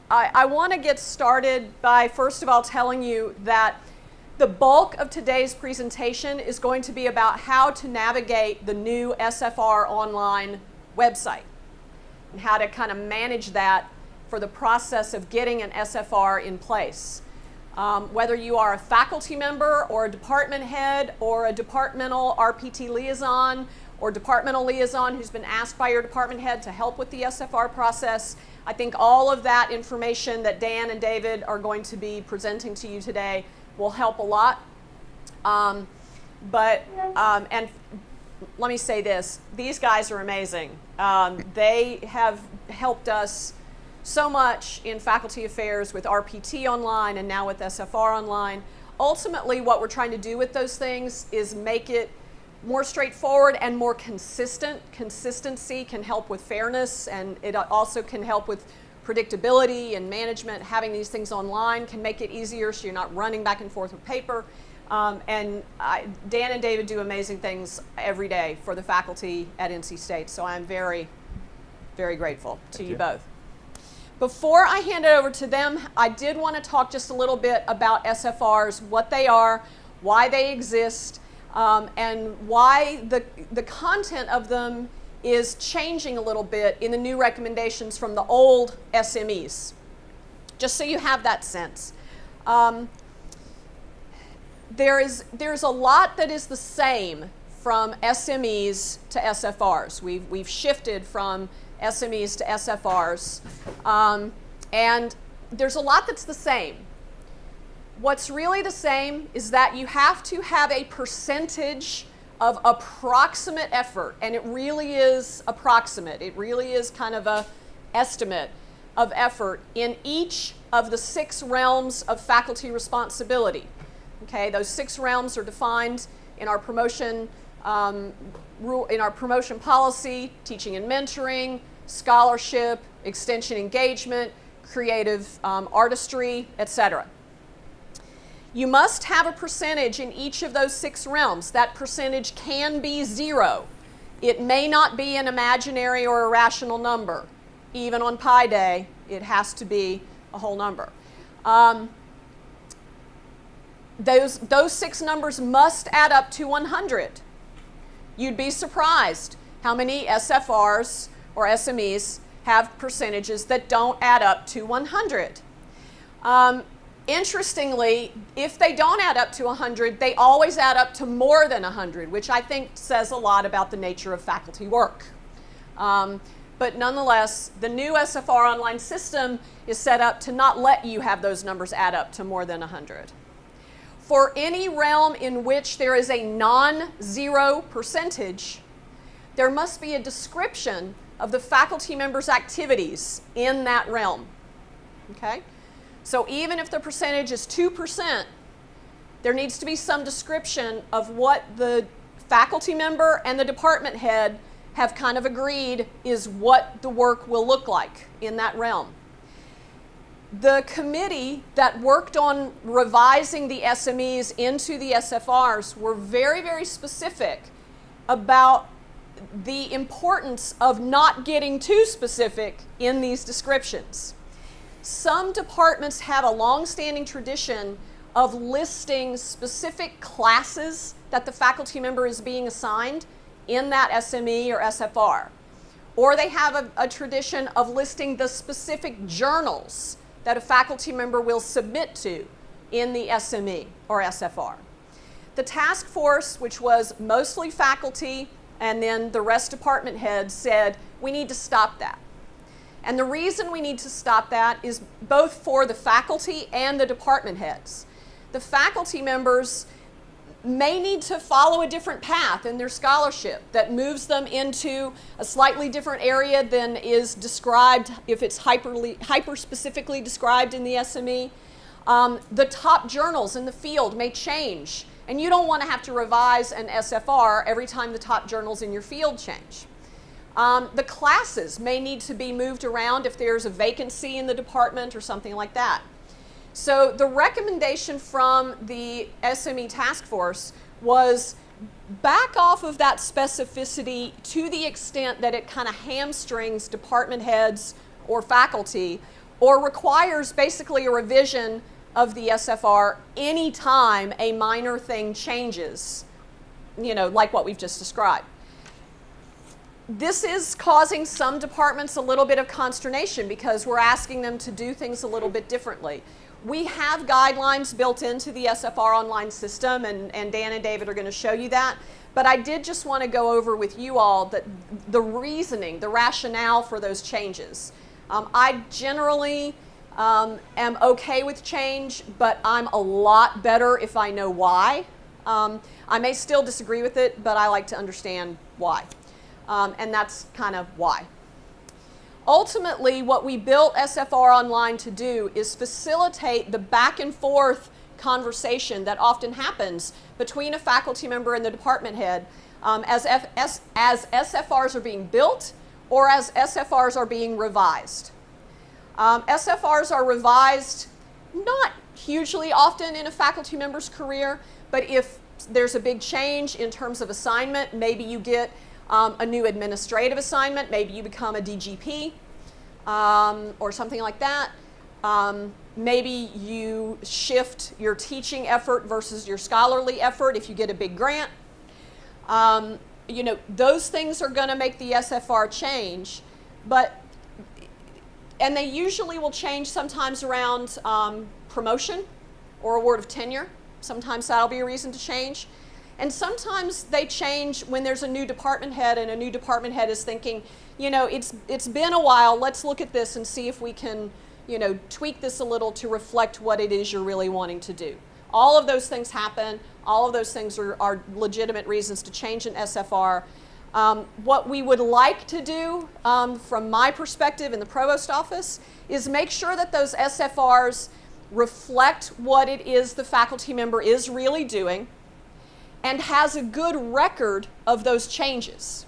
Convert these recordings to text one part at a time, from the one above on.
I want to get started by first of all telling you that the bulk of today's presentation is going to be about how to navigate the new SFR Online website and how to kind of manage that for the process of getting an SFR in place. Whether you are a faculty member or a department head or a departmental RPT liaison or departmental liaison who's been asked by your department head to help with the SFR process, I think all of that information that Dan and David are going to be presenting to you today will help a lot. And let me say this, these guys are amazing. They have helped us so much in faculty affairs with RPT Online and now with SFR Online. Ultimately, what we're trying to do with those things is make it more straightforward and more consistent. Consistency can help with fairness, and it also can help with predictability and management. Having these things online can make it easier so you're not running back and forth with paper. Dan and David do amazing things every day for the faculty at NC State, so I'm very, very grateful to you both. Before I hand it over to them, I did want to talk just a little bit about SFRs, what they are, why they exist, and why the content of them is changing a little bit in the new recommendations from the old SMEs, just so you have that sense. There's a lot that is the same from SMEs to SFRs. We've shifted from SMEs to SFRs, and there's a lot that's the same. What's really the same is that you have to have a percentage of approximate effort, and it really is approximate. It really is kind of an estimate of effort in each of the 6 realms of faculty responsibility. Okay, those 6 realms are defined in our promotion policy: teaching and mentoring, scholarship, extension engagement, creative artistry, etc. You must have a percentage in each of those 6 realms. That percentage can be 0. It may not be an imaginary or irrational number. Even on Pi Day, it has to be a whole number. Those 6 numbers must add up to 100. You'd be surprised how many SFRs or SMEs have percentages that don't add up to 100. Interestingly, if they don't add up to 100, they always add up to more than 100, which I think says a lot about the nature of faculty work. But nonetheless, the new SFR Online system is set up to not let you have those numbers add up to more than 100. For any realm in which there is a non-zero percentage, there must be a description of the faculty member's activities in that realm. Okay? So even if the percentage is 2%, there needs to be some description of what the faculty member and the department head have kind of agreed is what the work will look like in that realm. The committee that worked on revising the SMEs into the SFRs were very, very specific about the importance of not getting too specific in these descriptions. Some departments have a long-standing tradition of listing specific classes that the faculty member is being assigned in that SME or SFR. Or they have a tradition of listing the specific journals that a faculty member will submit to in the SME or SFR. The task force, which was mostly faculty and then the rest department heads, said we need to stop that. And the reason we need to stop that is both for the faculty and the department heads. The faculty members may need to follow a different path in their scholarship that moves them into a slightly different area than is described if it's hyper-specifically described in the SME. The top journals in the field may change, and you don't want to have to revise an SFR every time the top journals in your field change. The classes may need to be moved around if there's a vacancy in the department or something like that. So the recommendation from the SME task force was back off of that specificity to the extent that it kind of hamstrings department heads or faculty or requires basically a revision of the SFR anytime a minor thing changes, like what we've just described. This is causing some departments a little bit of consternation because we're asking them to do things a little bit differently. We have guidelines built into the SFR Online system, and Dan and David are going to show you that. But I did just want to go over with you all the reasoning, the rationale for those changes. I generally am okay with change, but I'm a lot better if I know why. I may still disagree with it, but I like to understand why. And that's kind of why. Ultimately, what we built SFR Online to do is facilitate the back and forth conversation that often happens between a faculty member and the department head as SFRs are being built or as SFRs are being revised. SFRs are revised not hugely often in a faculty member's career, but if there's a big change in terms of assignment, maybe you get a new administrative assignment, maybe you become a DGP or something like that. Maybe you shift your teaching effort versus your scholarly effort if you get a big grant. Those things are going to make the SFR change, and they usually will change sometimes around promotion or award of tenure. Sometimes that'll be a reason to change. And sometimes they change when there's a new department head and a new department head is thinking, it's been a while, let's look at this and see if we can, tweak this a little to reflect what it is you're really wanting to do. All of those things happen. All of those things are legitimate reasons to change an SFR. What we would like to do, from my perspective in the provost office, is make sure that those SFRs reflect what it is the faculty member is really doing and has a good record of those changes.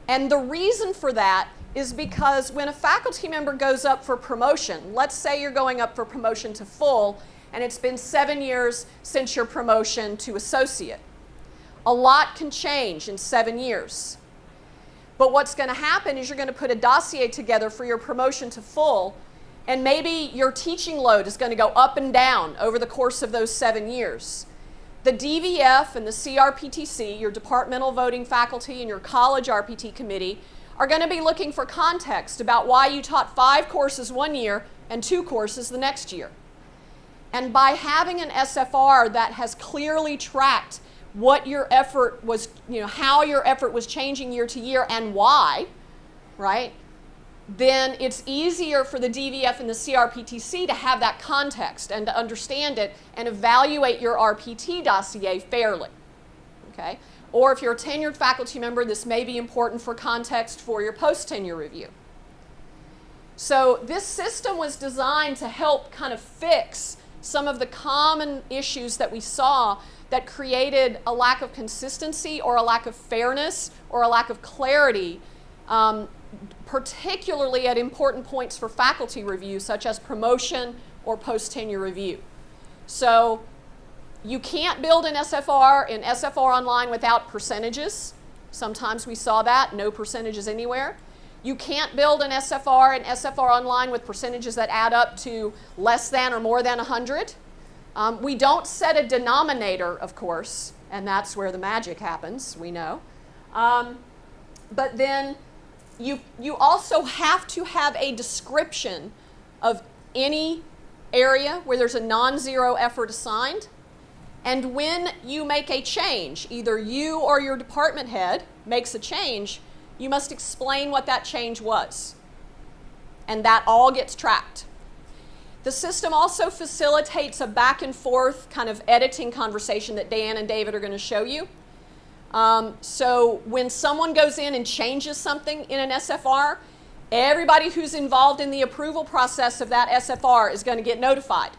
And the reason for that is because when a faculty member goes up for promotion, let's say you're going up for promotion to full, and it's been 7 years since your promotion to associate. A lot can change in 7 years. But what's going to happen is you're going to put a dossier together for your promotion to full, and maybe your teaching load is going to go up and down over the course of those 7 years. The DVF and the CRPTC, your departmental voting faculty and your college RPT committee, are going to be looking for context about why you taught 5 courses one year and 2 courses the next year. And by having an SFR that has clearly tracked what your effort was, how your effort was changing year to year and why, right? Then it's easier for the DVF and the CRPTC to have that context and to understand it and evaluate your RPT dossier fairly, okay? Or if you're a tenured faculty member, this may be important for context for your post-tenure review. So this system was designed to help kind of fix some of the common issues that we saw that created a lack of consistency or a lack of fairness or a lack of clarity, particularly at important points for faculty review, such as promotion or post-tenure review. So you can't build an SFR in SFR Online without percentages. Sometimes we saw that, no percentages anywhere. You can't build an SFR in SFR Online with percentages that add up to less than or more than 100. We don't set a denominator, of course, and that's where the magic happens, we know. But then you also have to have a description of any area where there's a non-zero effort assigned. And when you make a change, either you or your department head makes a change, you must explain what that change was. And that all gets tracked. The system also facilitates a back and forth kind of editing conversation that Dan and David are going to show you. So when someone goes in and changes something in an SFR, everybody who's involved in the approval process of that SFR is going to get notified,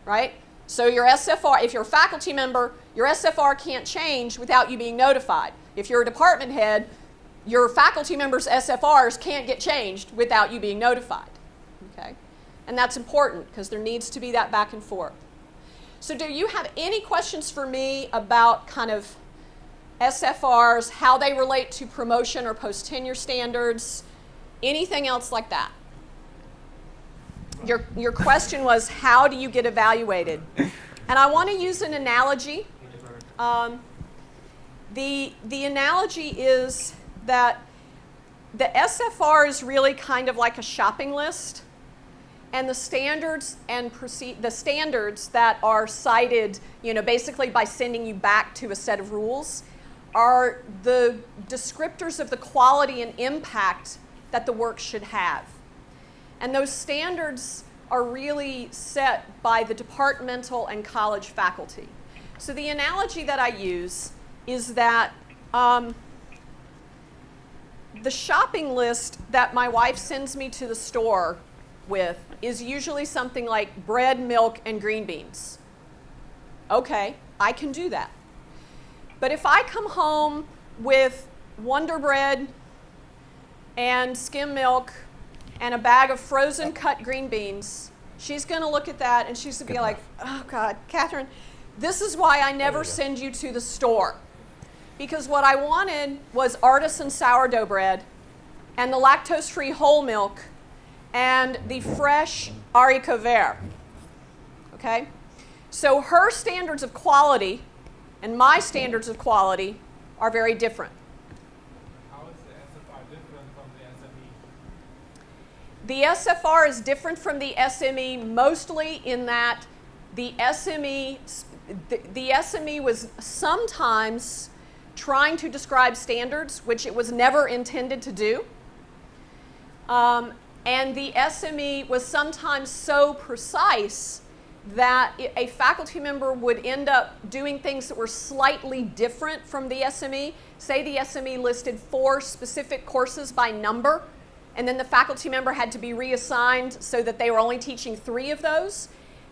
right? So your SFR, if you're a faculty member, your SFR can't change without you being notified. If you're a department head, your faculty members' SFRs can't get changed without you being notified, okay? And that's important because there needs to be that back and forth. So do you have any questions for me about kind of SFRs, how they relate to promotion or post-tenure standards, anything else like that? your question was, how do you get evaluated? And I want to use an analogy. The analogy is that the SFR is really kind of like a shopping list, and the standards the standards that are cited, basically by sending you back to a set of rules, are the descriptors of the quality and impact that the work should have. And those standards are really set by the departmental and college faculty. So the analogy that I use is that the shopping list that my wife sends me to the store with is usually something like bread, milk, and green beans. Okay, I can do that. But if I come home with Wonder Bread and skim milk and a bag of frozen cut green beans, she's going to look at that and she's going to be like, oh God, Catherine, this is why I never send you to the store. Because what I wanted was artisan sourdough bread and the lactose-free whole milk and the fresh haricot vert. Okay? So her standards of quality and my standards of quality are very different. How is the SFR different from the SME? The SFR is different from the SME mostly in that the SME was sometimes trying to describe standards, which it was never intended to do. And the SME was sometimes so precise that a faculty member would end up doing things that were slightly different from the SME. Say the SME listed 4 specific courses by number, and then the faculty member had to be reassigned so that they were only teaching 3 of those.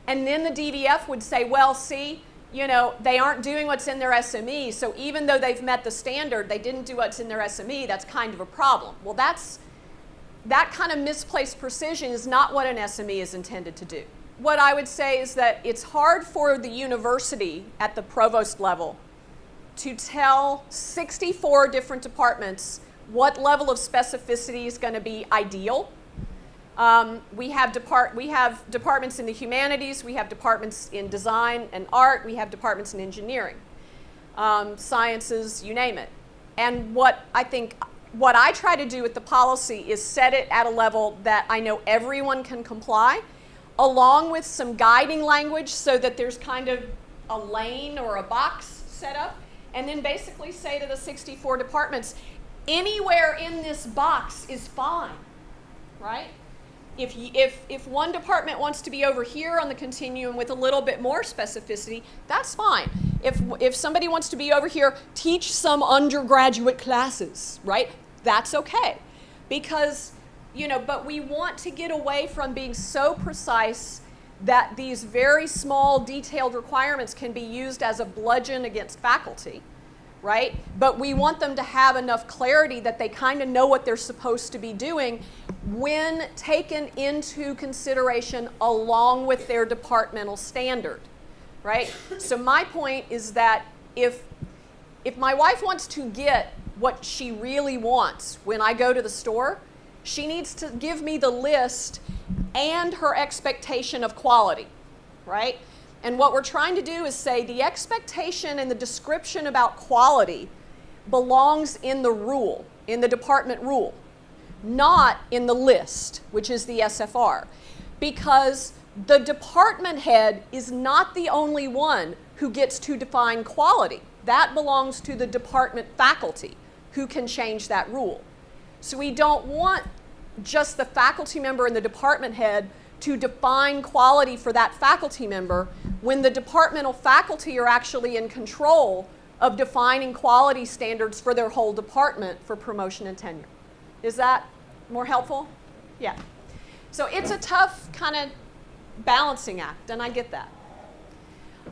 And then the DVF would say, well, see, they aren't doing what's in their SME, so even though they've met the standard, they didn't do what's in their SME, that's kind of a problem. Well, that kind of misplaced precision is not what an SME is intended to do. What I would say is that it's hard for the university at the provost level to tell 64 different departments what level of specificity is going to be ideal. We have departments in the humanities, we have departments in design and art, we have departments in engineering, sciences, you name it. And what I try to do with the policy is set it at a level that I know everyone can comply, along with some guiding language so that there's kind of a lane or a box set up, and then basically say to the 64 departments, anywhere in this box is fine, right? If one department wants to be over here on the continuum with a little bit more specificity, that's fine. If somebody wants to be over here, teach some undergraduate classes, right? That's okay. Because, but we want to get away from being so precise that these very small detailed requirements can be used as a bludgeon against faculty, right? But we want them to have enough clarity that they kind of know what they're supposed to be doing when taken into consideration along with their departmental standard, right? So my point is that if my wife wants to get what she really wants when I go to the store, she needs to give me the list and her expectation of quality, right? And what we're trying to do is say the expectation and the description about quality belongs in the rule, in the department rule, not in the list, which is the SFR. Because the department head is not the only one who gets to define quality. That belongs to the department faculty who can change that rule. So we don't want just the faculty member and the department head to define quality for that faculty member when the departmental faculty are actually in control of defining quality standards for their whole department for promotion and tenure. Is that more helpful? Yeah. So it's a tough kind of balancing act, and I get that.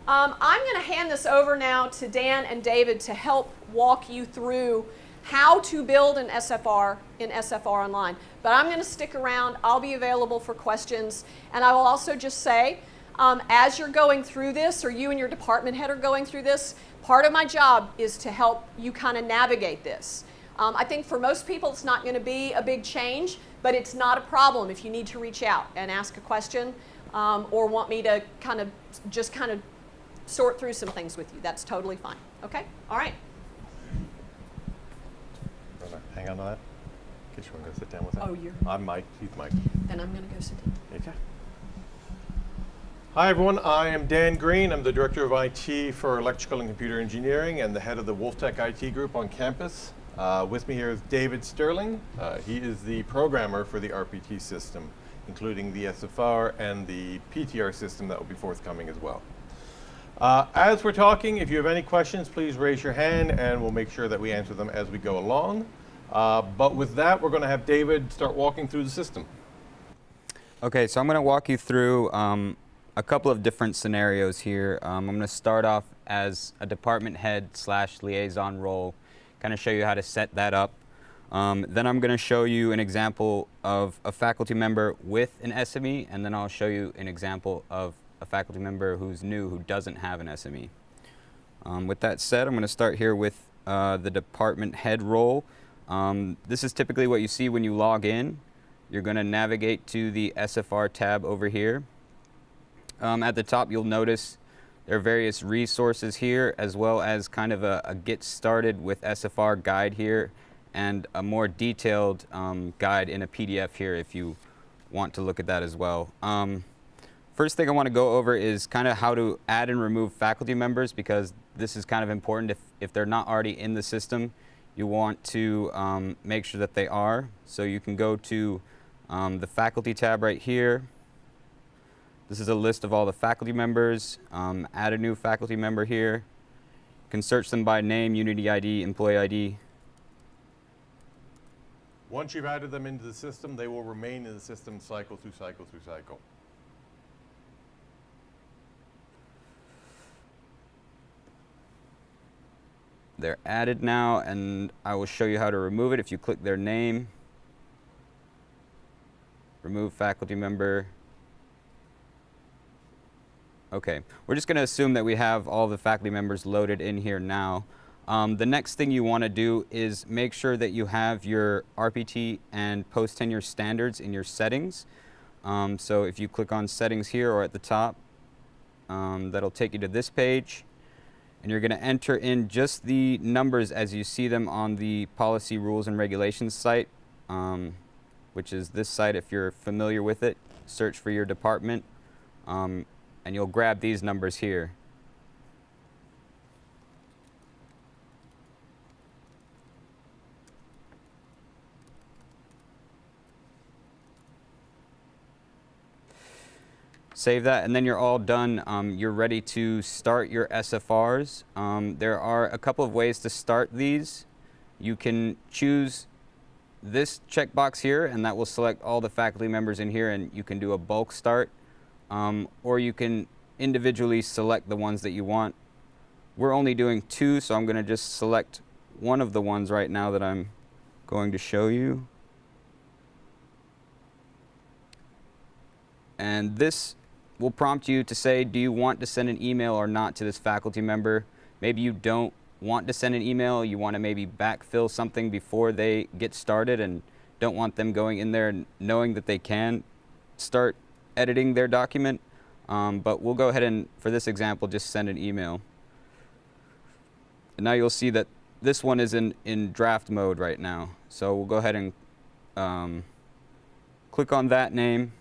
I'm going to hand this over now to Dan and David to help walk you through how to build an SFR in SFR Online. But I'm going to stick around. I'll be available for questions. And I will also just say, as you're going through this, or you and your department head are going through this, part of my job is to help you kind of navigate this. I think for most people it's not going to be a big change, but it's not a problem if you need to reach out and ask a question or want me to kind of sort through some things with you. That's totally fine. Okay? All right. Hang on to that. In case you want to go sit down with that. Oh, you're... I'm Mike. He's Mike. Then I'm going to go sit down. Okay. Hi, everyone. I am Dan Green. I'm the Director of IT for Electrical and Computer Engineering and the head of the WolfTech IT group on campus. With me here is David Sterling. He is the programmer for the RPT system, including the SFR and the PTR system that will be forthcoming as well. As we're talking, if you have any questions, please raise your hand and we'll make sure that we answer them as we go along. But with that, we're going to have David start walking through the system. Okay, so I'm going to walk you through a couple of different scenarios here. I'm going to start off as a department head / liaison role, kind of show you how to set that up. Then I'm going to show you an example of a faculty member with an SME, and then I'll show you an example of a faculty member who's new who doesn't have an SME. With that said, I'm going to start here with the department head role. This is typically what you see when you log in. You're going to navigate to the SFR tab over here. At the top, you'll notice there are various resources here, as well as kind of a get started with SFR guide here, and a more detailed guide in a PDF here if you want to look at that as well. First thing I want to go over is kind of how to add and remove faculty members, because this is kind of important. If they're not already in the system, you want to make sure that they are. So you can go to the faculty tab right here. This is a list of all the faculty members. Add a new faculty member here. You can search them by name, Unity ID, employee ID. Once you've added them into the system, they will remain in the system cycle through cycle through cycle. They're added now, and I will show you how to remove it. If you click their name, remove faculty member. Okay, we're just going to assume that we have all the faculty members loaded in here now. The next thing you want to do is make sure that you have your RPT and post-tenure standards in your settings. So if you click on settings here or at the top, that'll take you to this page. And you're going to enter in just the numbers as you see them on the policy, rules, and regulations site, which is this site if you're familiar with it. Search for your department, and you'll grab these numbers here. Save that, and then you're all done. You're ready to start your SFRs. There are a couple of ways to start these. You can choose this checkbox here, and that will select all the faculty members in here, and you can do a bulk start. Or you can individually select the ones that you want. We're only doing 2, so I'm going to just select one of the ones right now that I'm going to show you. And this will prompt you to say, do you want to send an email or not to this faculty member? Maybe you don't want to send an email. You want to maybe backfill something before they get started and don't want them going in there and knowing that they can start editing their document. But we'll go ahead and, for this example, just send an email. And now you'll see that this one is in draft mode right now. So we'll go ahead and click on that name.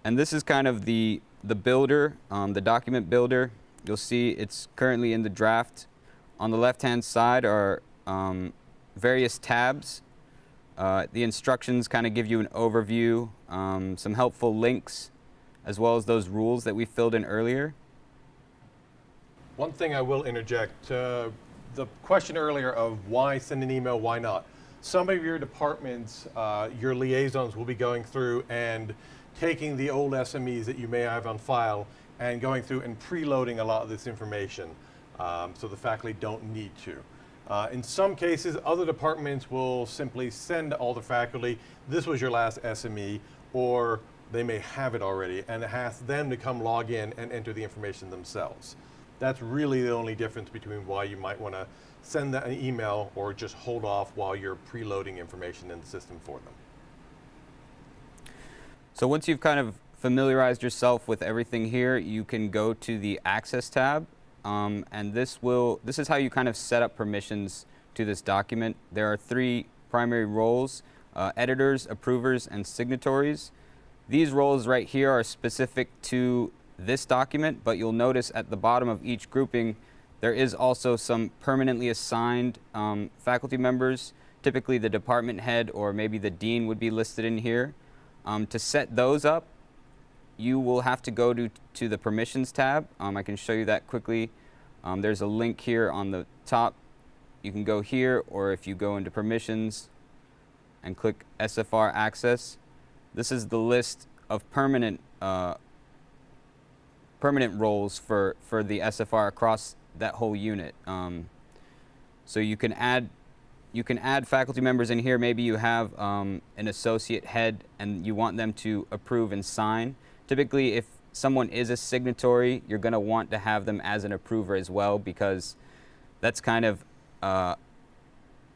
And this is kind of the builder, the document builder. You'll see it's currently in the draft. On the left-hand side are various tabs. The instructions kind of give you an overview, some helpful links, as well as those rules that we filled in earlier. One thing I will interject, the question earlier of why send an email, why not? Some of your departments, your liaisons will be going through and taking the old SMEs that you may have on file and going through and preloading a lot of this information, so the faculty don't need to. In some cases, other departments will simply send all the faculty, this was your last SME, or they may have it already, and it asks them to come log in and enter the information themselves. That's really the only difference between why you might want to send an email or just hold off while you're preloading information in the system for them. So once you've kind of familiarized yourself with everything here, you can go to the Access tab, and this is how you kind of set up permissions to this document. There are 3 primary roles: editors, approvers, and signatories. These roles right here are specific to this document, but you'll notice at the bottom of each grouping there is also some permanently assigned faculty members. Typically the department head or maybe the dean would be listed in here. To set those up, you will have to go to the Permissions tab. I can show you that quickly. There's a link here on the top. You can go here, or if you go into Permissions and click SFR Access, this is the list of permanent roles for the SFR across that whole unit. So you can add faculty members in here. Maybe you have an associate head and you want them to approve and sign. Typically, if someone is a signatory, you're going to want to have them as an approver as well, because that's kind of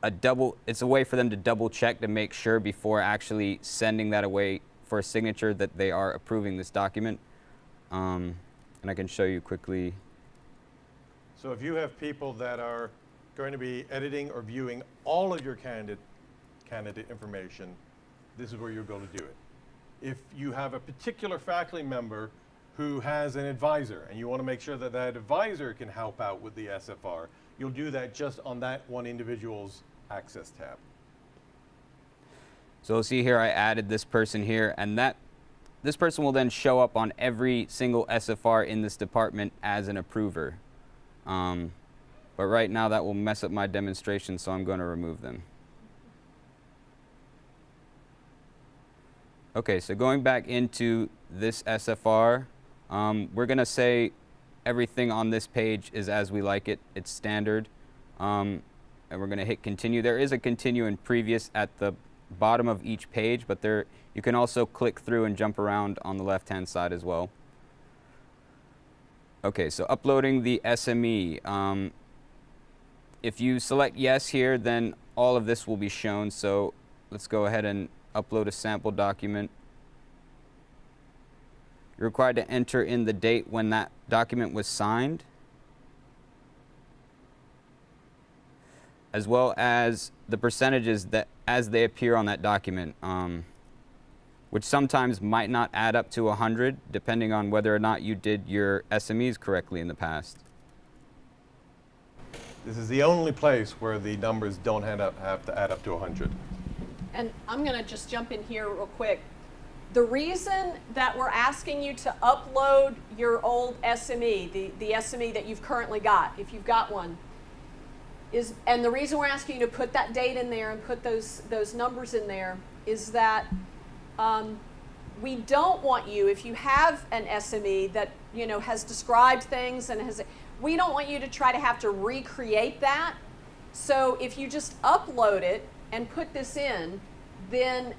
it's a way for them to double check to make sure before actually sending that away for a signature that they are approving this document. And I can show you quickly. So if you have people that are going to be editing or viewing all of your candidate information, this is where you'll go to do it. If you have a particular faculty member who has an advisor and you want to make sure that that advisor can help out with the SFR, you'll do that just on that one individual's Access tab. So you'll see here I added this person here, and this person will then show up on every single SFR in this department as an approver. But right now that will mess up my demonstration, so I'm going to remove them. Okay, so going back into this SFR, we're going to say everything on this page is as we like it. It's standard. And we're going to hit continue. There is a continue and previous at the bottom of each page, but you can also click through and jump around on the left-hand side as well. Okay, so uploading the SME. If you select yes here, then all of this will be shown. So let's go ahead and upload a sample document. You're required to enter in the date when that document was signed, as well as the percentages that as they appear on that document, which sometimes might not add up to 100, depending on whether or not you did your SMEs correctly in the past. This is the only place where the numbers don't have to add up to 100. And I'm going to just jump in here real quick. The reason that we're asking you to upload your old SME, the SME that you've currently got, if you've got one, and the reason we're asking you to put that date in there and put those numbers in there is that we don't want you, if you have an SME that has described things and we don't want you to try to have to recreate that. So if you just upload it and put this in, then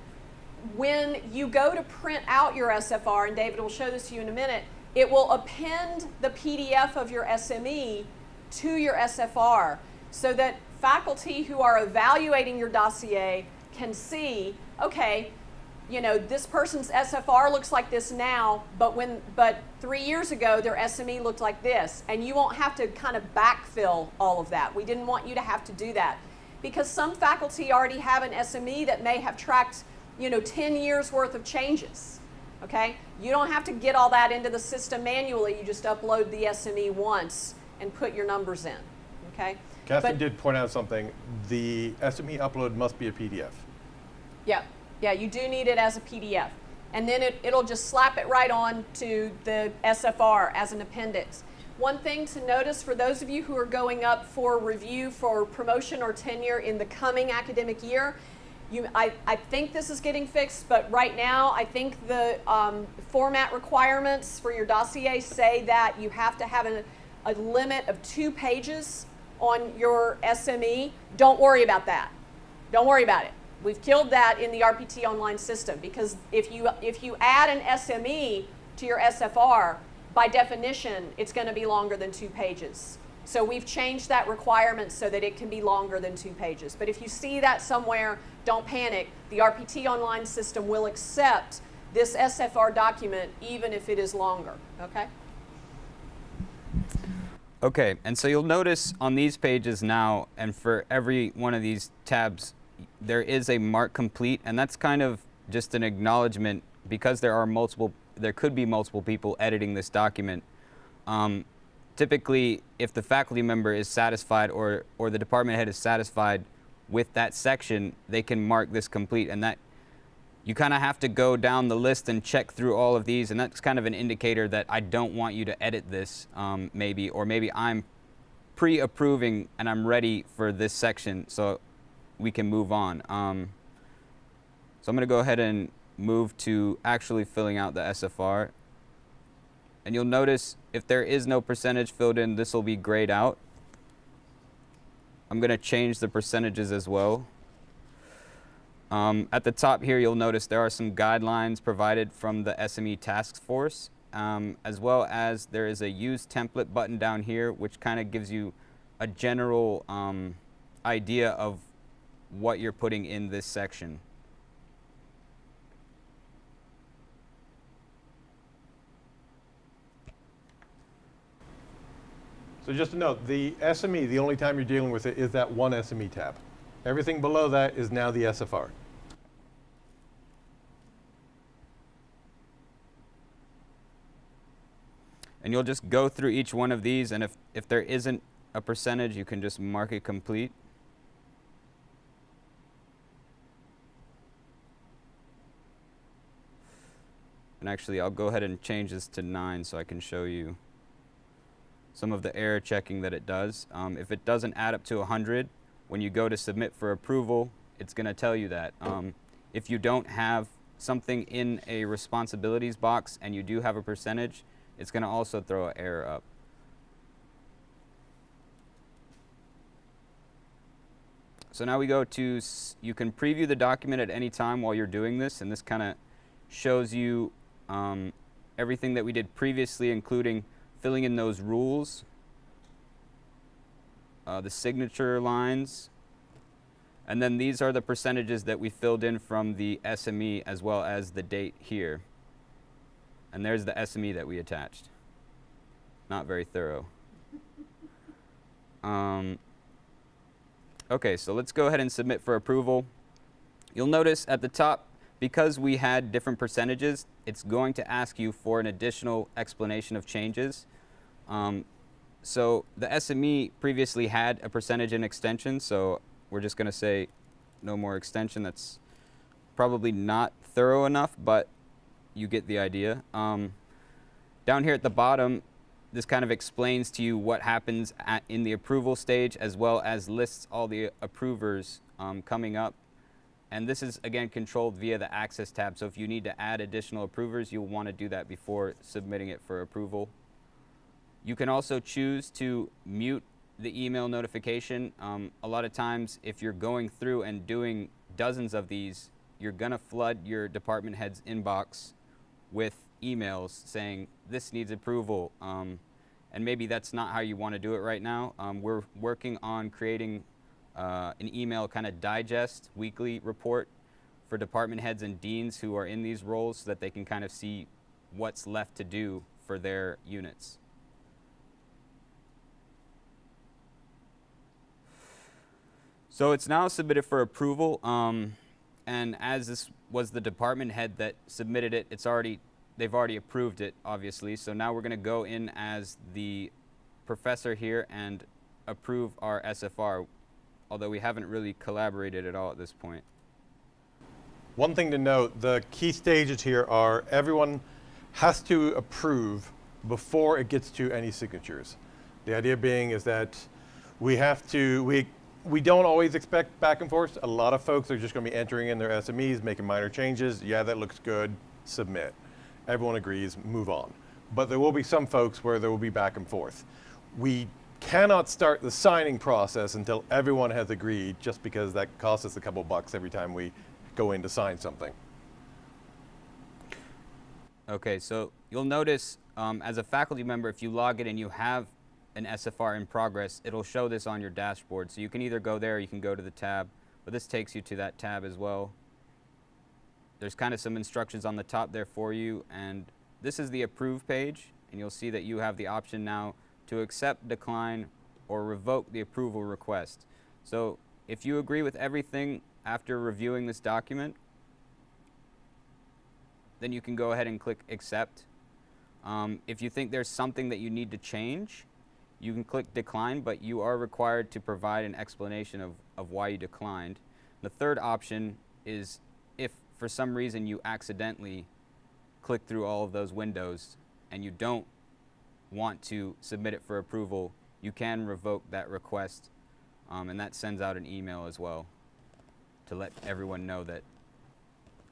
when you go to print out your SFR, and David will show this to you in a minute, it will append the PDF of your SME to your SFR so that faculty who are evaluating your dossier can see, okay, this person's SFR looks like this now, but 3 years ago their SME looked like this, and you won't have to kind of backfill all of that. We didn't want you to have to do that because some faculty already have an SME that may have tracked 10 years worth of changes. Okay? You don't have to get all that into the system manually. You just upload the SME once and put your numbers in. Okay? Catherine did point out something. The SME upload must be a PDF. Yeah, you do need it as a PDF. And then it'll just slap it right on to the SFR as an appendix. One thing to notice for those of you who are going up for review for promotion or tenure in the coming academic year, I think this is getting fixed, but right now I think the format requirements for your dossier say that you have to have a limit of 2 pages on your SME. Don't worry about that. Don't worry about it. We've killed that in the RPT Online system because if you add an SME to your SFR, by definition, it's going to be longer than 2 pages. So we've changed that requirement so that it can be longer than 2 pages. But if you see that somewhere, don't panic. The RPT Online system will accept this SFR document even if it is longer, okay? Okay, and so you'll notice on these pages now, and for every one of these tabs, there is a mark complete, and that's kind of just an acknowledgement because there could be multiple people editing this document. Typically, if the faculty member is satisfied or the department head is satisfied with that section, they can mark this complete, and that you kind of have to go down the list and check through all of these, and that's kind of an indicator that I don't want you to edit this, maybe, or maybe I'm pre-approving and I'm ready for this section, so we can move on. So I'm going to go ahead and move to actually filling out the SFR. And you'll notice if there is no percentage filled in, this will be grayed out. I'm going to change the percentages as well. At the top here, you'll notice there are some guidelines provided from the SME task force, as well as there is a use template button down here, which kind of gives you a general idea of what you're putting in this section. So just to note, the SME, the only time you're dealing with it is that one SME tab. Everything below that is now the SFR. And you'll just go through each one of these, and if there isn't a percentage, you can just mark it complete. And actually, I'll go ahead and change this to 9 so I can show you some of the error checking that it does. If it doesn't add up to 100, when you go to submit for approval, it's going to tell you that. If you don't have something in a responsibilities box and you do have a percentage, it's going to also throw an error up. So now we go to, you can preview the document at any time while you're doing this, and this kind of shows you everything that we did previously, including filling in those rules, the signature lines, and then these are the percentages that we filled in from the SME as well as the date here. And there's the SME that we attached. Not very thorough. Okay, so let's go ahead and submit for approval. You'll notice at the top, because we had different percentages, it's going to ask you for an additional explanation of changes. So the SME previously had a percentage in extension, so we're just going to say no more extension. That's probably not thorough enough, but you get the idea. Down here at the bottom, this kind of explains to you what happens in the approval stage, as well as lists all the approvers coming up. And this is, again, controlled via the Access tab. So if you need to add additional approvers, you'll want to do that before submitting it for approval. You can also choose to mute the email notification. A lot of times, if you're going through and doing dozens of these, you're going to flood your department head's inbox with emails saying, this needs approval. And maybe that's not how you want to do it right now. We're working on creating an email kind of digest weekly report for department heads and deans who are in these roles so that they can kind of see what's left to do for their units. So it's now submitted for approval, and as this was the department head that submitted it, they've already approved it, obviously. So now we're going to go in as the professor here and approve our SFR, although we haven't really collaborated at all at this point. One thing to note, the key stages here are everyone has to approve before it gets to any signatures. The idea being is that we don't always expect back and forth. A lot of folks are just going to be entering in their SMEs, making minor changes. Yeah, that looks good, submit. Everyone agrees, move on. But there will be some folks where there will be back and forth. We cannot start the signing process until everyone has agreed, just because that costs us a couple bucks every time we go in to sign something. Okay, so you'll notice as a faculty member, if you log in and you have an SFR in progress, it'll show this on your dashboard. So you can either go there or you can go to the tab, but this takes you to that tab as well. There's kind of some instructions on the top there for you, and this is the approve page, and you'll see that you have the option now to accept, decline, or revoke the approval request. So if you agree with everything after reviewing this document, then you can go ahead and click accept. If you think there's something that you need to change, you can click decline, but you are required to provide an explanation of why you declined. The third option is if for some reason you accidentally click through all of those windows and you don't want to submit it for approval, you can revoke that request, and that sends out an email as well to let everyone know that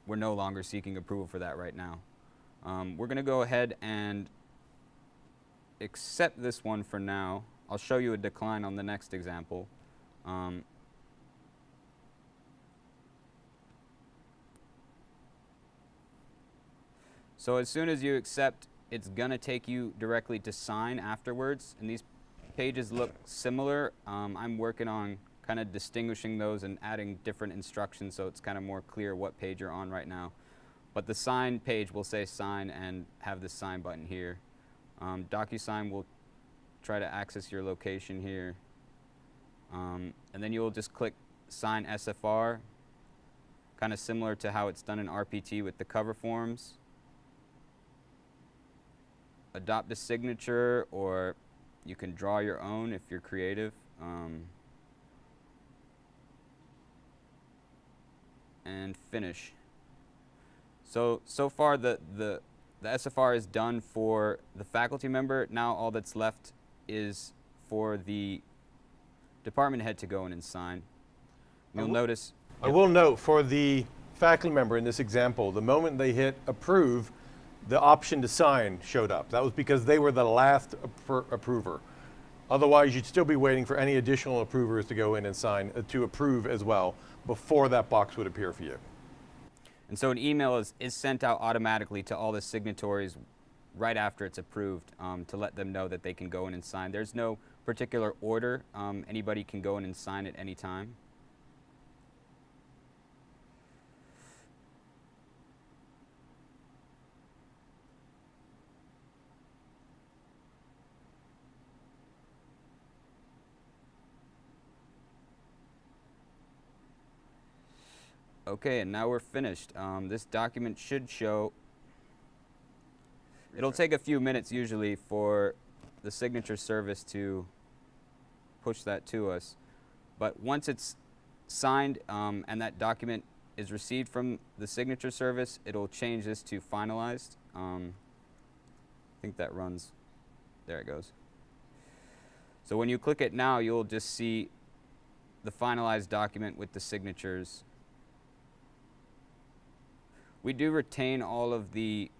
we're no longer seeking approval for that right now. We're going to go ahead and accept this one for now. I'll show you a decline on the next example. So as soon as you accept, it's going to take you directly to sign afterwards, and these pages look similar. I'm working on kind of distinguishing those and adding different instructions so it's kind of more clear what page you're on right now. But the sign page will say sign and have the sign button here. DocuSign will try to access your location here. And then you'll just click sign SFR, kind of similar to how it's done in RPT with the cover forms. Adopt a signature, or you can draw your own if you're creative. And finish. So far the SFR is done for the faculty member. Now all that's left is for the department head to go in and sign. You'll notice. I will note for the faculty member in this example, the moment they hit approve, the option to sign showed up. That was because they were the last approver. Otherwise, you'd still be waiting for any additional approvers to go in and sign to approve as well before that box would appear for you. And so an email is sent out automatically to all the signatories right after it's approved to let them know that they can go in and sign. There's no particular order. Anybody can go in and sign at any time. Okay, and now we're finished. This document should show. It'll take a few minutes usually for the signature service to push that to us. But once it's signed and that document is received from the signature service, it'll change this to finalized. I think that runs. There it goes. So when you click it now, you'll just see the finalized document with the signatures. We do retain all of the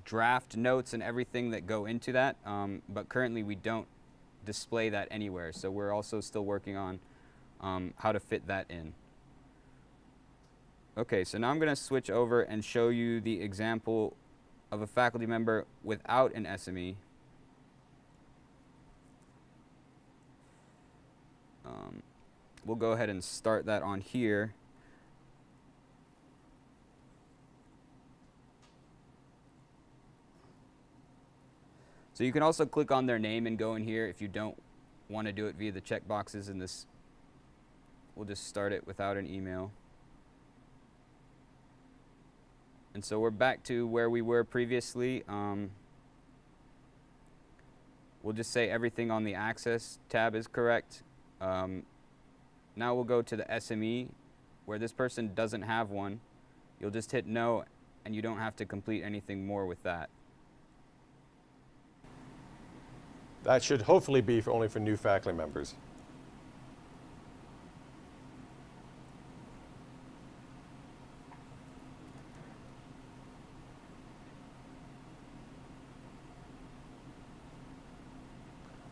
draft notes and everything that go into that, but currently we don't display that anywhere. So we're also still working on how to fit that in. Okay, so now I'm going to switch over and show you the example of a faculty member without an SME. We'll go ahead and start that on here. So you can also click on their name and go in here if you don't want to do it via the checkboxes in this. We'll just start it without an email. And so we're back to where we were previously. We'll just say everything on the Access tab is correct. Now we'll go to the SME, where this person doesn't have one. You'll just hit no, and you don't have to complete anything more with that. That should hopefully be only for new faculty members.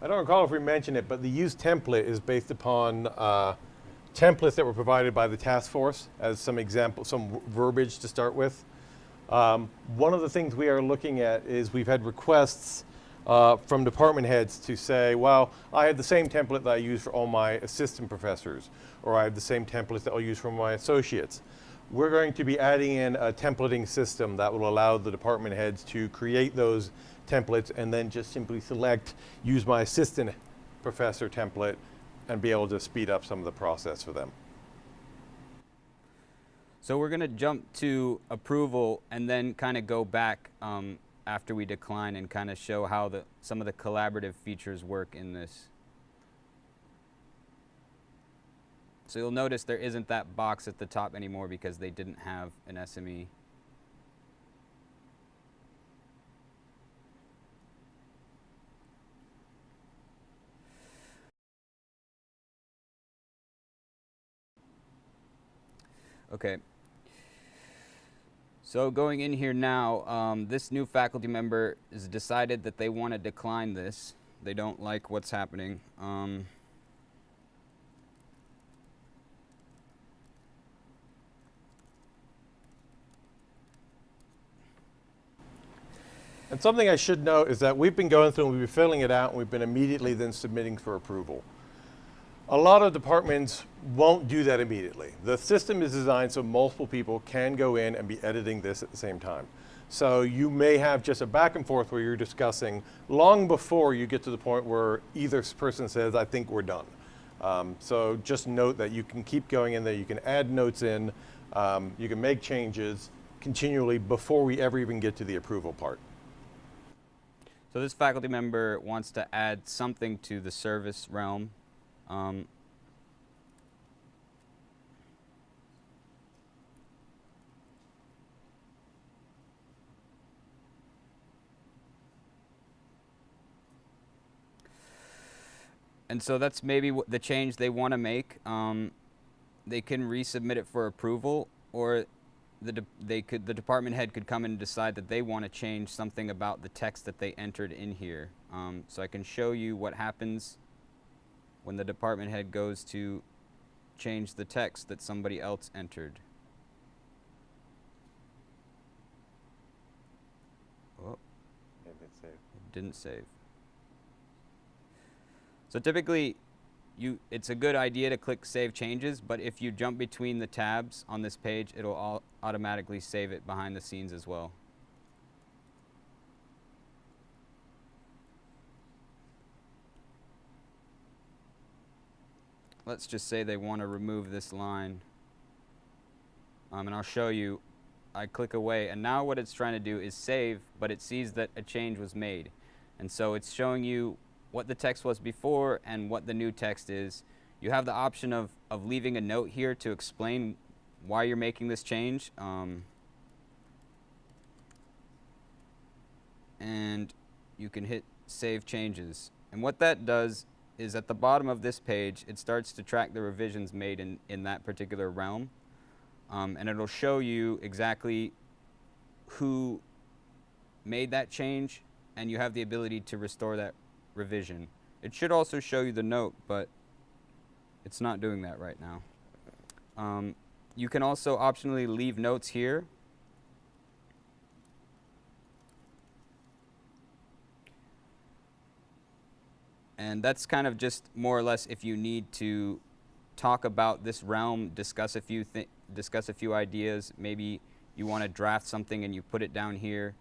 I don't recall if we mentioned it, but the use template is based upon templates that were provided by the task force as some example, some verbiage to start with. One of the things we are looking at is we've had requests from department heads to say, well, I have the same template that I use for all my assistant professors, or I have the same templates that I'll use for my associates. We're going to be adding in a templating system that will allow the department heads to create those templates and then just simply select, use my assistant professor template, and be able to speed up some of the process for them. So we're going to jump to approval and then kind of go back after we decline and kind of show how some of the collaborative features work in this. So you'll notice there isn't that box at the top anymore because they didn't have an SME. Okay. So going in here now, this new faculty member has decided that they want to decline this. They don't like what's happening. And something I should note is that we've been going through and we've been filling it out and we've been immediately then submitting for approval. A lot of departments won't do that immediately. The system is designed so multiple people can go in and be editing this at the same time. So you may have just a back and forth where you're discussing long before you get to the point where either person says, I think we're done. So just note that you can keep going in there, you can add notes in, you can make changes continually before we ever even get to the approval part. So this faculty member wants to add something to the service realm. And so that's maybe the change they want to make. They can resubmit it for approval, or the department head could come in and decide that they want to change something about the text that they entered in here. So I can show you what happens when the department head goes to change the text that somebody else entered. Oh, it didn't save. So typically, it's a good idea to click Save Changes, but if you jump between the tabs on this page, it'll automatically save it behind the scenes as well. Let's just say they want to remove this line. And I'll show you. I click away, and now what it's trying to do is save, but it sees that a change was made. And so it's showing you what the text was before and what the new text is. You have the option of leaving a note here to explain why you're making this change. And you can hit Save Changes. And what that does is at the bottom of this page, it starts to track the revisions made in that particular realm. And it'll show you exactly who made that change, and you have the ability to restore that revision. It should also show you the note, but it's not doing that right now. You can also optionally leave notes here. And that's kind of just more or less if you need to talk about this realm, discuss a few ideas. Maybe you want to draft something and you put it down here.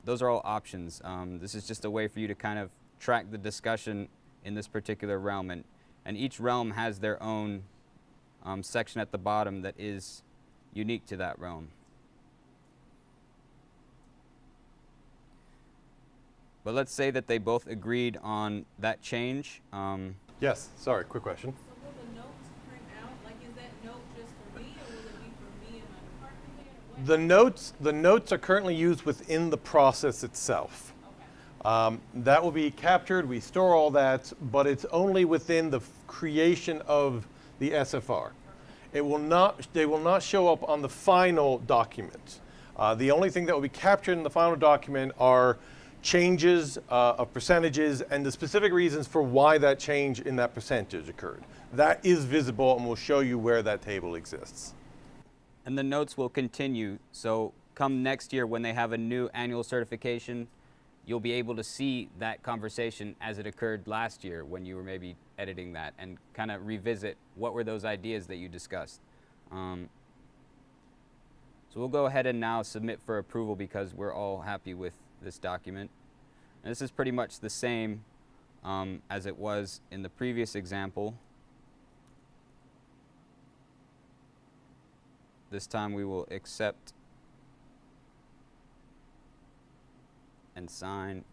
Those are all options. This is just a way for you to kind of track the discussion in this particular realm, and each realm has their own section at the bottom that is unique to that realm. But let's say that they both agreed on that change. Yes, sorry, quick question. So will the notes print out? Like, is that note just for me, or will it be for me and my department head, or what? The notes are currently used within the process itself. Okay. That will be captured, we store all that, but it's only within the creation of the SFR. They will not show up on the final document. The only thing that will be captured in the final document are changes of percentages and the specific reasons for why that change in that percentage occurred. That is visible, and we'll show you where that table exists. And the notes will continue. So come next year when they have a new annual certification, you'll be able to see that conversation as it occurred last year when you were maybe editing that, and kind of revisit what were those ideas that you discussed. So we'll go ahead and now submit for approval because we're all happy with this document. And this is pretty much the same as it was in the previous example. This time we will accept and sign.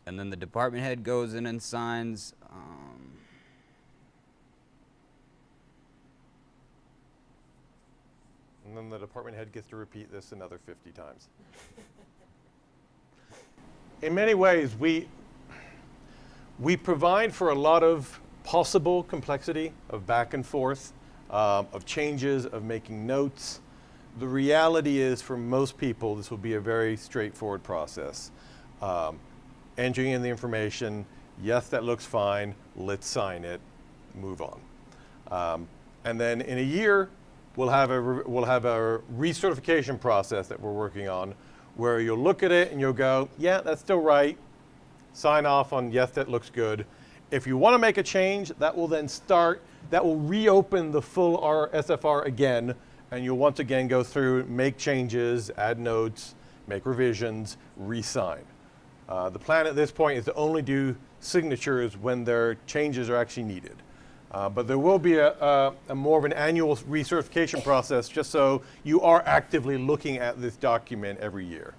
And then the department head goes in and signs. And then the department head gets to repeat this another 50 times. In many ways, we provide for a lot of possible complexity of back and forth, of changes, of making notes. The reality is, for most people, this will be a very straightforward process. Entering in the information, yes, that looks fine, let's sign it, move on. And then in a year, we'll have a recertification process that we're working on, where you'll look at it and you'll go, yeah, that's still right. Sign off on, yes, that looks good. If you want to make a change, that will then start, that will reopen the full SFR again, and you'll once again go through, make changes, add notes, make revisions, re-sign. The plan at this point is to only do signatures when their changes are actually needed. But there will be a more of an annual recertification process, just so you are actively looking at this document every year.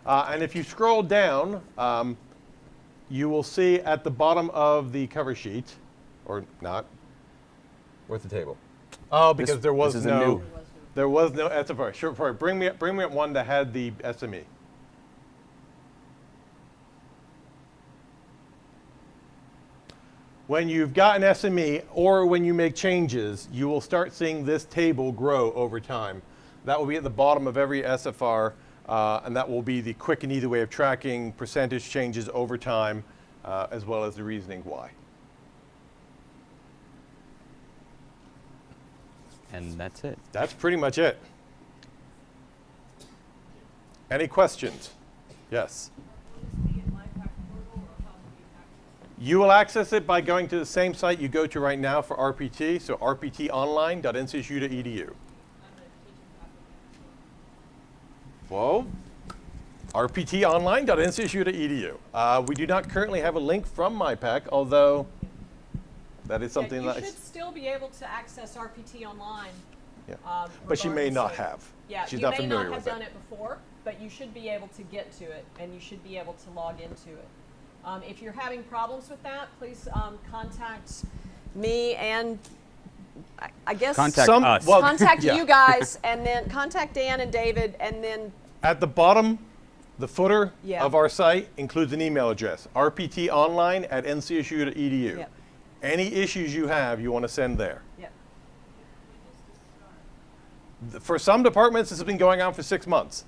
And if you scroll down, you will see at the bottom of the cover sheet, or not, where's the table? Oh, because there was no SFR. Sure, bring me up one that had the SME. When you've got an SME, or when you make changes, you will start seeing this table grow over time. That will be at the bottom of every SFR, and that will be the quick and easy way of tracking percentage changes over time, as well as the reasoning why. And that's it. That's pretty much it. Any questions? Yes. You will access it by going to the same site you go to right now for RPT, so rptonline.ncsu.edu. Whoa. rptonline.ncsu.edu. We do not currently have a link from MyPAC, although that is something that you should still be able to access RPT Online. Yeah. But she may not have. Yeah, she's you not may familiar not have with done it. it before, but you should be able to get to it, and you should be able to log into it. If you're having problems with that, please contact me, and I guess Contact us. Well, contact yeah. you guys, and then contact Dan and David, and then At the bottom, the footer Yeah. of our site includes an email address, rptonline@ncsu.edu. Yep. Any issues you have, you want to send there. yeah. For some departments, this has been going on for 6 months.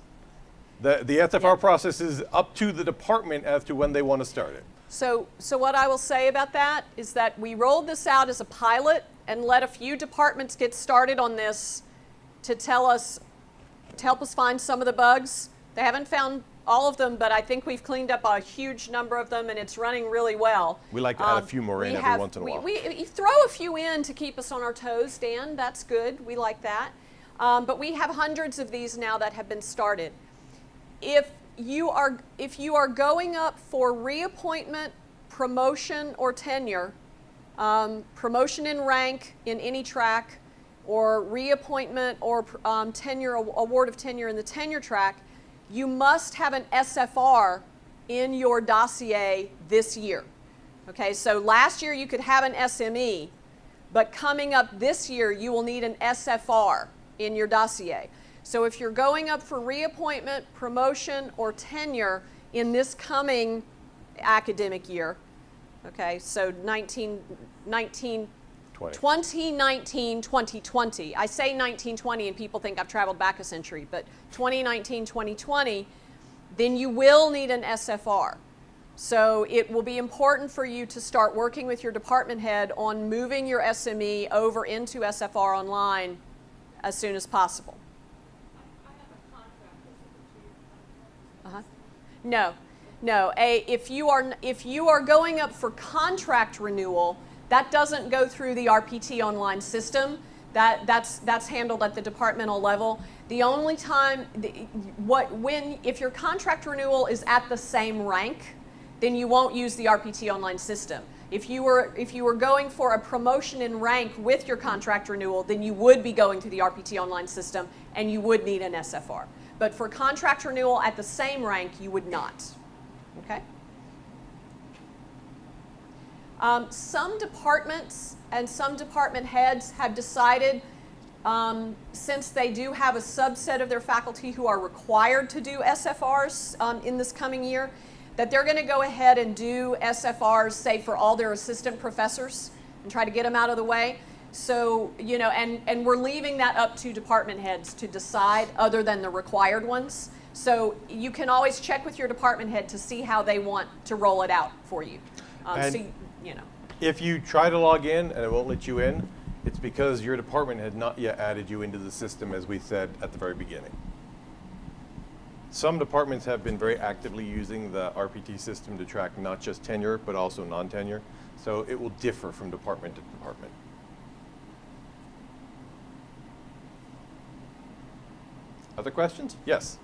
The SFR process is up to the department as to when they want to start it. So what I will say about that is that we rolled this out as a pilot and let a few departments get started on this to help us find some of the bugs. They haven't found all of them, but I think we've cleaned up a huge number of them, and it's running really well. We like to add a few more in every once in a while. We throw a few in to keep us on our toes, Dan. That's good. We like that. But we have hundreds of these now that have been started. If you are going up for reappointment, promotion, or tenure, promotion in rank in any track, or reappointment or tenure, award of tenure in the tenure track, you must have an SFR in your dossier this year. Okay, so last year you could have an SME, but coming up this year you will need an SFR in your dossier. So if you're going up for reappointment, promotion, or tenure in this coming academic year, okay, so 2019-2020. I say 1920 and people think I've traveled back a century, but 2019-2020, then you will need an SFR. So it will be important for you to start working with your department head on moving your SME over into SFR Online as soon as possible. I have a contract with the 2-year contract. No. If you are going up for contract renewal, that doesn't go through the RPT Online system. That's handled at the departmental level. The only time, if your contract renewal is at the same rank, then you won't use the RPT Online system. If you were going for a promotion in rank with your contract renewal, then you would be going to the RPT Online system and you would need an SFR. But for contract renewal at the same rank, you would not. Okay? Some departments and some department heads have decided, since they do have a subset of their faculty who are required to do SFRs in this coming year, that they're going to go ahead and do SFRs, say, for all their assistant professors and try to get them out of the way. So, you know, and we're leaving that up to department heads to decide other than the required ones. So you can always check with your department head to see how they want to roll it out for you. You know. If you try to log in and it won't let you in, it's because your department had not yet added you into the system, as we said at the very beginning. Some departments have been very actively using the RPT system to track not just tenure, but also non-tenure. So it will differ from department to department. Other questions? Yes.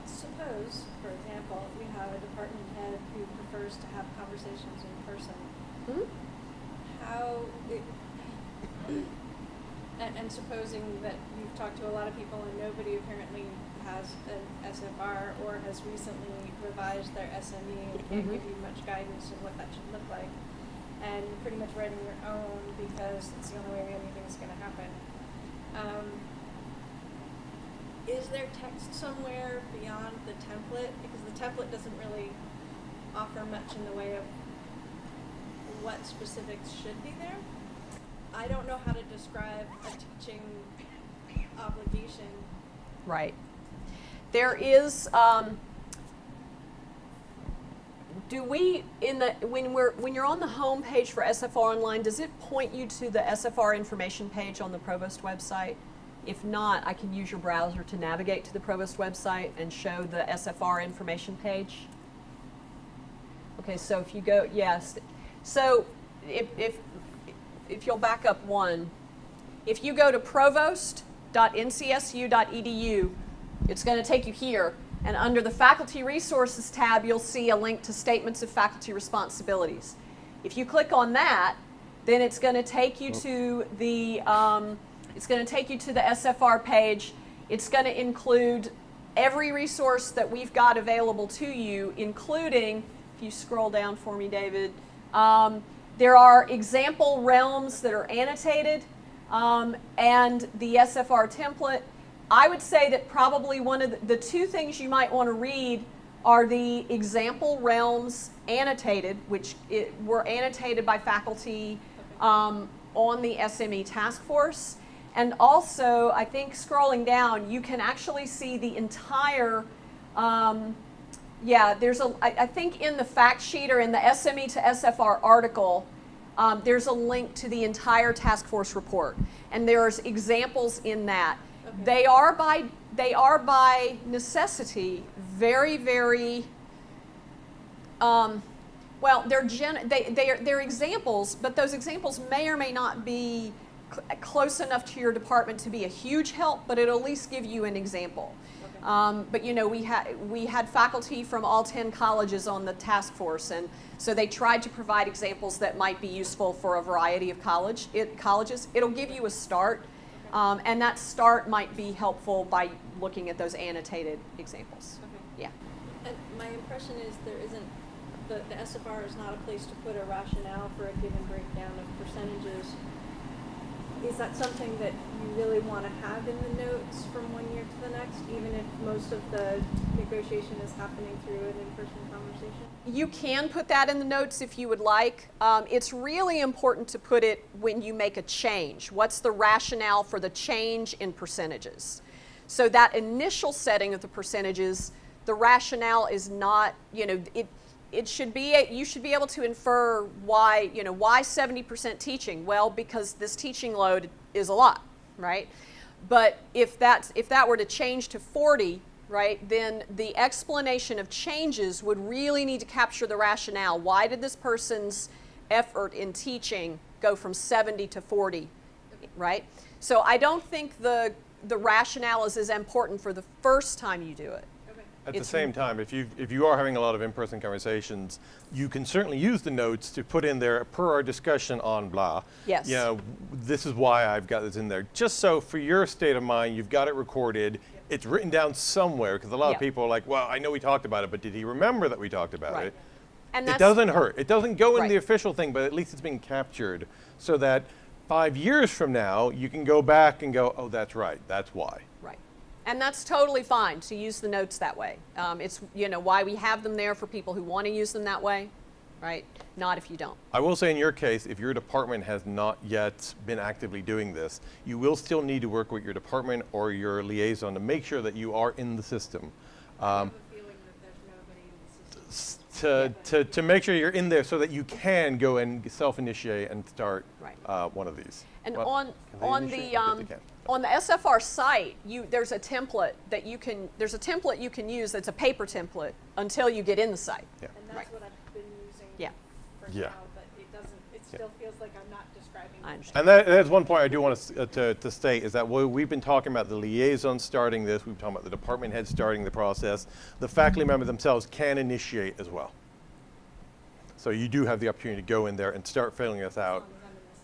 Suppose, for example, we have a department head who prefers to have conversations in person. Mm-hmm. And supposing that you've talked to a lot of people and nobody apparently has an SFR or has recently revised their SME and can't give you much guidance of what that should look like, and you're pretty much writing your own because it's the only way anything's going to happen. Is there text somewhere beyond the template? Because the template doesn't really offer much in the way of what specifics should be there. I don't know how to describe a teaching obligation. Right. There is. When you're on the home page for SFR Online, does it point you to the SFR information page on the Provost website? If not, I can use your browser to navigate to the Provost website and show the SFR information page. Okay, so if you go, yes. So if you'll back up one, if you go to provost.ncsu.edu, it's going to take you here. And under the Faculty Resources tab, you'll see a link to Statements of Faculty Responsibilities. If you click on that, then it's going to take you to the SFR page. It's going to include every resource that we've got available to you, including, if you scroll down for me, David, there are example realms that are annotated and the SFR template. I would say that probably one of the two things you might want to read are the example realms annotated, which were annotated by faculty on the SME task force. And also, I think scrolling down, you can actually see the entire, I think in the fact sheet or in the SME to SFR article, there's a link to the entire task force report. And there's examples in that. Okay. They are by necessity very, very, they're examples, but those examples may or may not be close enough to your department to be a huge help, but it'll at least give you an example. Okay. But you know, we had faculty from all 10 colleges on the task force, and so they tried to provide examples that might be useful for a variety of colleges. It'll give you a start, and that start might be helpful by looking at those annotated examples. Okay. Yeah. And my impression is there isn't, the SFR is not a place to put a rationale for a given breakdown of percentages. Is that something that you really want to have in the notes from one year to the next, even if most of the negotiation is happening through an in-person conversation? You can put that in the notes if you would like. It's really important to put it when you make a change. What's the rationale for the change in percentages? So that initial setting of the percentages, the rationale is not, it should be, you should be able to infer why, why 70% teaching? Well, because this teaching load is a lot, right? But if that were to change to 40, right, then the explanation of changes would really need to capture the rationale. Why did this person's effort in teaching go from 70 to 40, right? So I don't think the rationale is as important for the first time you do it. At the It's- same time, if you are having a lot of in-person conversations, you can certainly use the notes to put in there per our discussion on blah. Yes. This is why I've got this in there. Just so for your state of mind, you've got it recorded. It's written down somewhere because a lot Yeah. of people are like, well, I know we talked about it, but did he remember that we talked about Right. it? And It doesn't hurt. It doesn't go in Right. the official thing, but at least it's being captured so that 5 years from now, you can go back and go, oh, that's right. That's why. Right. And that's totally fine to use the notes that way. It's, why we have them there for people who want to use them that way, right? Not if you don't. I will say in your case, if your department has not yet been actively doing this, you will still need to work with your department or your liaison to make sure that you are in the system. I have a feeling that there's nobody in the system. To make sure you're in there so that you can go and self-initiate and start Right. one of these. And Well, on can they on initiate? the I bet they can. on the SFR site, there's a template that you can use that's a paper template until you get in the site. Yeah. And that's Right. what I've been using Yeah. for Yeah. now, but it still feels like I'm not describing. I the understand. And that's one point I do want to state is that we've been talking about the liaison starting this, we've been talking about the department head starting the process. The faculty member themselves can initiate as well. So you do have the opportunity to go in there and start filling this out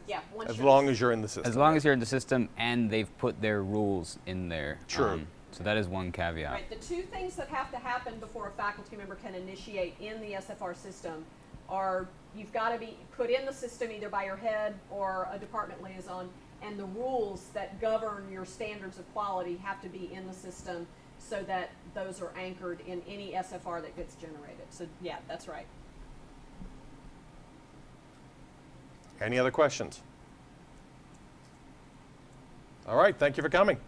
Yeah. Once as you're- long as you're in the system. As long as you're in the system and they've put their rules in there. True. So that is one caveat. Right. The two things that have to happen before a faculty member can initiate in the SFR system are you've got to be put in the system either by your head or a department liaison, and the rules that govern your standards of quality have to be in the system so that those are anchored in any SFR that gets generated. So yeah, that's right. Any other questions? All right, thank you for coming.